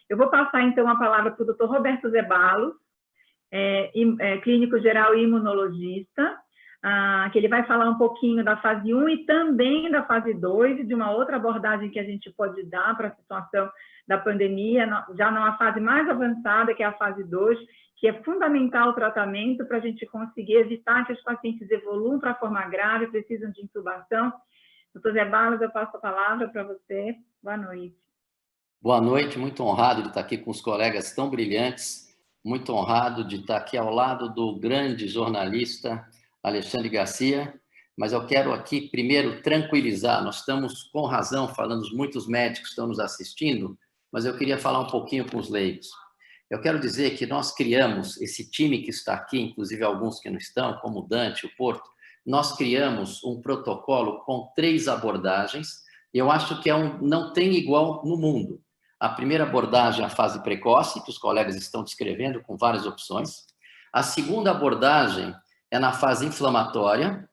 Eu vou passar, então, a palavra para o Dr. Roberto Zeballos, clínico geral e imunologista, que ele vai falar um pouquinho da fase 1 e também da fase 2, e de uma outra abordagem que a gente pode dar para a situação da pandemia, já numa fase mais avançada, que é a fase 2, que é fundamental o tratamento para a gente conseguir evitar que os pacientes evoluam para a forma grave, precisam de intubação. Doutor Zeballos, eu passo a palavra para você. Boa noite. Boa noite, muito honrado de estar aqui com os colegas tão brilhantes, muito honrado de estar aqui ao lado do grande jornalista Alexandre Garcia, mas eu quero aqui primeiro tranquilizar, nós estamos com razão falando, muitos médicos estão nos assistindo, mas eu queria falar um pouquinho com os leigos. Eu quero dizer que nós criamos, esse time que está aqui, inclusive alguns que não estão, como o Dante, o Porto, nós criamos um protocolo com 3 abordagens, eu acho que não tem igual no mundo. A primeira abordagem é a fase precoce, que os colegas estão descrevendo, com várias opções. A segunda abordagem é na fase inflamatória,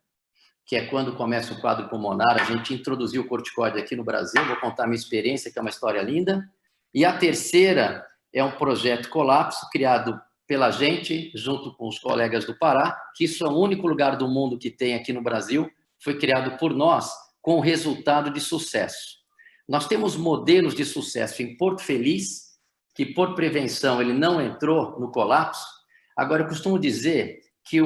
que é quando começa o quadro pulmonar. A gente introduziu o corticoide aqui no Brasil, vou contar a minha experiência, que é uma história linda. E a terceira é um projeto Colapso, criado pela gente, junto com os colegas do Pará, que isso é o único lugar do mundo que tem aqui no Brasil, foi criado por nós, com resultado de sucesso. Nós temos modelos de sucesso em Porto Feliz, que por prevenção ele não entrou no colapso. Agora, eu costumo dizer que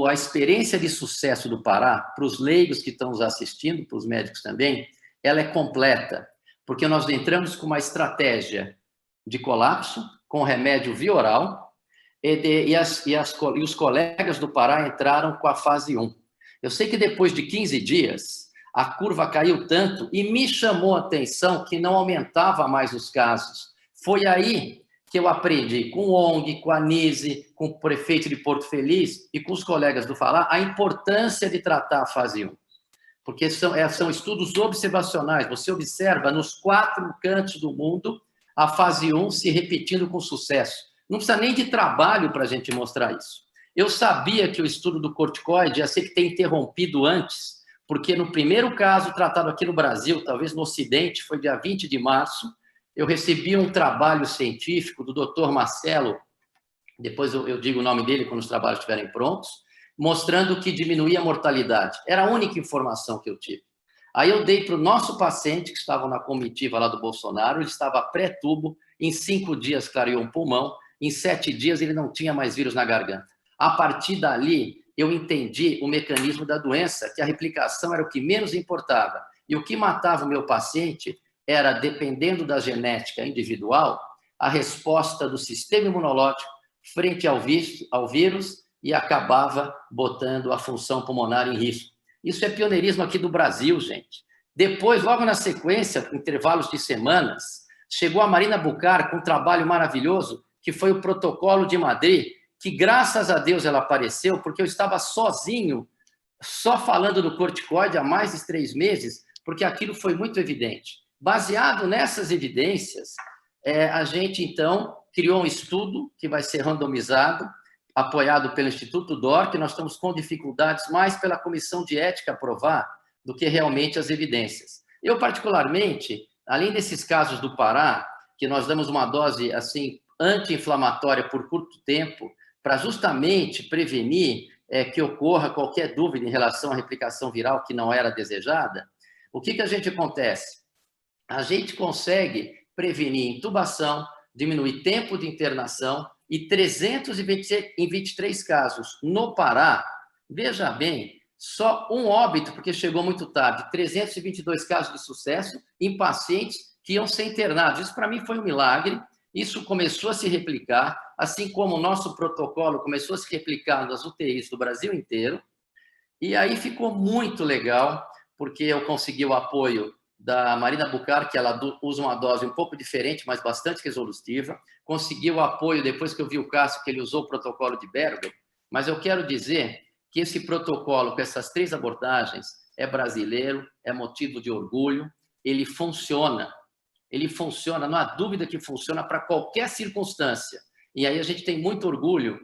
a experiência de sucesso do Pará, para os leigos que estão nos assistindo, para os médicos também, ela é completa, porque nós entramos com uma estratégia de colapso, com remédio via oral, e os colegas do Pará entraram com a fase 1. Eu sei que depois de 15 dias, a curva caiu tanto e me chamou a atenção que não aumentava mais os casos. Foi aí que eu aprendi com o ONG, com a Nise, com o prefeito de Porto Feliz e com os colegas do Falar a importância de tratar a fase 1. Porque são estudos observacionais. Você observa nos 4 cantos do mundo a fase 1 se repetindo com sucesso. Não precisa nem de trabalho para a gente mostrar isso. Eu sabia que o estudo do corticoide ia ser que ter interrompido antes, porque no primeiro caso tratado aqui no Brasil, talvez no Ocidente, foi dia 20 de março, eu recebi um trabalho científico do Dr. Marcelo, depois eu digo o nome dele quando os trabalhos estiverem prontos, mostrando que diminuía a mortalidade. Era a única informação que eu tive. Aí eu dei para o nosso paciente, que estava na comitiva lá do Bolsonaro, ele estava pré-tubo, em 5 dias clareou um pulmão, em 7 dias ele não tinha mais vírus na garganta. A partir dali, eu entendi o mecanismo da doença, que a replicação era o que menos importava. E o que matava o meu paciente era, dependendo da genética individual, a resposta do sistema imunológico frente ao vírus e acabava botando a função pulmonar em risco. Isso é pioneirismo aqui do Brasil, gente. Depois, logo na sequência, intervalos de semanas, chegou a Marina Bucar com um trabalho maravilhoso, que foi o Protocolo de Madrid, que graças a Deus ela apareceu, porque eu estava sozinho, só falando do corticoide há mais de 3 meses, porque aquilo foi muito evidente. Baseado nessas evidências, a gente, então, criou um estudo que vai ser randomizado, apoiado pelo Instituto DOR, que nós estamos com dificuldades mais pela comissão de ética aprovar do que realmente as evidências. Eu, particularmente, além desses casos do Pará, que nós damos uma dose assim anti-inflamatória por curto tempo, para justamente prevenir que ocorra qualquer dúvida em relação à replicação viral que não era desejada, o que a gente acontece? A gente consegue prevenir intubação, diminuir tempo de internação e 323 casos no Pará, veja bem, só um óbito, porque chegou muito tarde, 322 casos de sucesso em pacientes que iam ser internados. Isso, para mim, foi um milagre. Isso começou a se replicar, assim como o nosso protocolo começou a se replicar nas UTIs do Brasil inteiro. E aí ficou muito legal, porque eu consegui o apoio da Marina Bucar, que ela usa uma dose um pouco diferente, mas bastante resolutiva. Consegui o apoio, depois que eu vi o Cássio, que ele usou o protocolo de Berger. Mas eu quero dizer que esse protocolo, com essas 3 abordagens, é brasileiro, é motivo de orgulho, ele funciona. Ele funciona, não há dúvida que funciona para qualquer circunstância. E aí a gente tem muito orgulho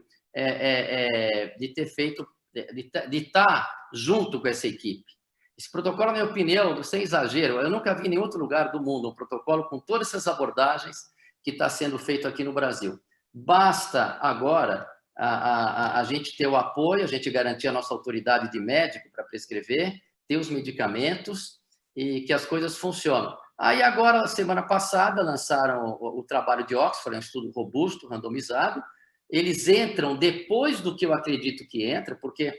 de ter feito, de estar junto com essa equipe. Esse protocolo, na minha opinião, sem exagero, eu nunca vi em nenhum outro lugar do mundo um protocolo com todas essas abordagens que está sendo feito aqui no Brasil. Basta agora a gente ter o apoio, a gente garantir a nossa autoridade de médico para prescrever, ter os medicamentos e que as coisas funcionam. Aí agora, semana passada, lançaram o trabalho de Oxford, um estudo robusto, randomizado. Eles entram depois do que eu acredito que entra, porque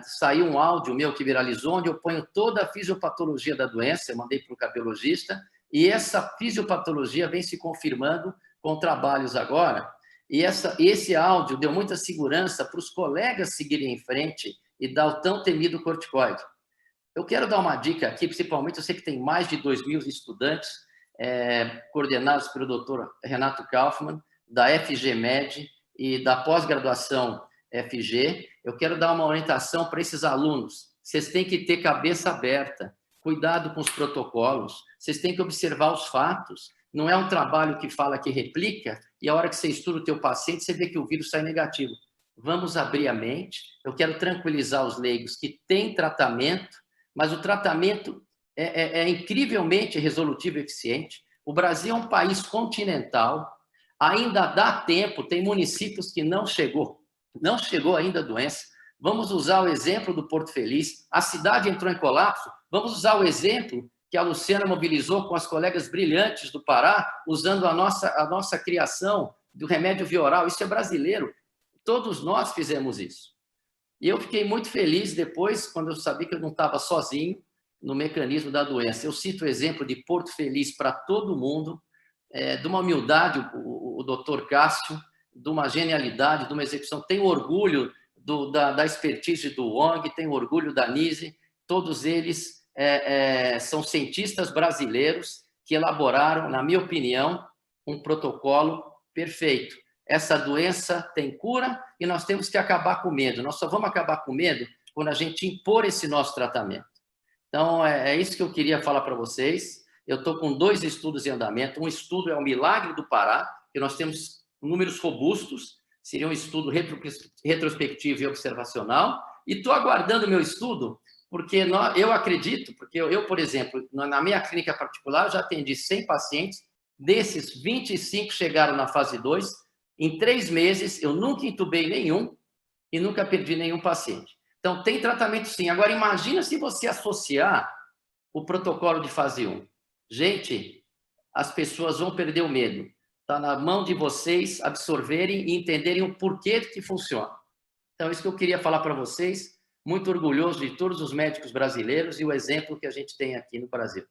saiu um áudio meu que viralizou, onde eu ponho toda a fisiopatologia da doença, eu mandei para o cardiologista, e essa fisiopatologia vem se confirmando com trabalhos agora, e esse áudio deu muita segurança para os colegas seguirem em frente e dar o tão temido corticoide. Eu quero dar uma dica aqui, principalmente, eu sei que tem mais de 2.000 estudantes, coordenados pelo Dr. Renato Kaufmann, da FGMed e da pós-graduação FG. Eu quero dar uma orientação para esses alunos. Vocês têm que ter cabeça aberta, cuidado com os protocolos, vocês têm que observar os fatos. Não é um trabalho que fala que replica, e a hora que você estuda o teu paciente, você vê que o vírus sai negativo. Vamos abrir a mente. Eu quero tranquilizar os leigos que tem tratamento, mas o tratamento é incrivelmente resolutivo e eficiente. O Brasil é um país continental, ainda dá tempo, tem municípios que não chegou ainda a doença. Vamos usar o exemplo do Porto Feliz, a cidade entrou em colapso, vamos usar o exemplo que a Luciana mobilizou com as colegas brilhantes do Pará, usando a nossa criação do remédio via oral. Isso é brasileiro, todos nós fizemos isso. E eu fiquei muito feliz depois, quando eu sabia que eu não estava sozinho no mecanismo da doença. Eu cito o exemplo de Porto Feliz para todo mundo, de uma humildade, o doutor Cássio, de uma genialidade, de uma execução. Tenho orgulho da expertise do Wong, tenho orgulho da Nise, todos eles são cientistas brasileiros que elaboraram, na minha opinião, um protocolo perfeito. Essa doença tem cura e nós temos que acabar com medo. Nós só vamos acabar com medo quando a gente impor esse nosso tratamento. Então, é isso que eu queria falar para vocês. Eu estou com 2 estudos em andamento. Um estudo é o Milagre do Pará, que nós temos números robustos, seria um estudo retrospectivo e observacional. E estou aguardando o meu estudo, porque eu acredito, porque eu, por exemplo, na minha clínica particular, eu já atendi 100 pacientes, desses 25 chegaram na fase 2. Em 3 meses, eu nunca entubei nenhum e nunca perdi nenhum paciente. Então, tem tratamento sim. Agora, imagina se você associar o protocolo de fase 1. Gente, as pessoas vão perder o medo. Está na mão de vocês absorverem e entenderem o porquê que funciona. Então, isso que eu queria falar para vocês. Muito orgulhoso de todos os médicos brasileiros e o exemplo que a gente tem aqui no Brasil.